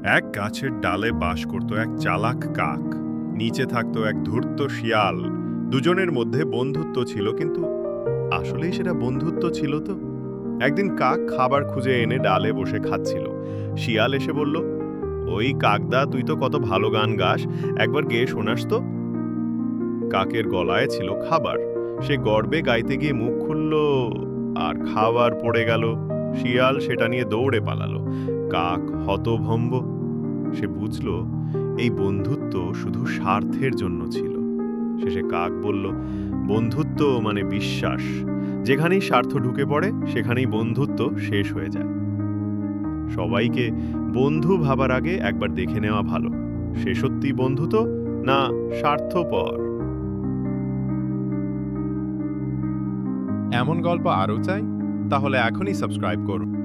এক গাছের ডালে বাস করত এক চালাক কাক। নিচে থাকতো এক ধূর্ত শিয়াল। দুজনের মধ্যে বন্ধুত্ব ছিল, কিন্তু আসলেই সেটা বন্ধুত্ব ছিল তো? একদিন কাক খাবার খুঁজে এনে ডালে বসে খাচ্ছিল। শিয়াল এসে বলল, ওই কাকদা, তুই তো কত ভালো গান গাস, একবার গেয়ে শোনাস তো। কাকের গলায় ছিল খাবার। সে গর্বে গাইতে গিয়ে মুখ খুলল, আর খাবার পড়ে গেল। শিয়াল সেটা নিয়ে দৌড়ে পালালো। কাক হতভম্ব। সে বুঝল এই বন্ধুত্ব শুধু স্বার্থের জন্য ছিল। শেষে কাক বলল, বন্ধুত্ব মানে বিশ্বাস। যেখানেই স্বার্থ ঢুকে পড়ে সেখানেই বন্ধুত্ব শেষ হয়ে যায়। সবাইকে বন্ধু ভাবার আগে একবার দেখে নেওয়া ভালো, সে সত্যি বন্ধু তো, না স্বার্থপর। এমন গল্প আরও চাই? তাহলে এখনই সাবস্ক্রাইব করুন।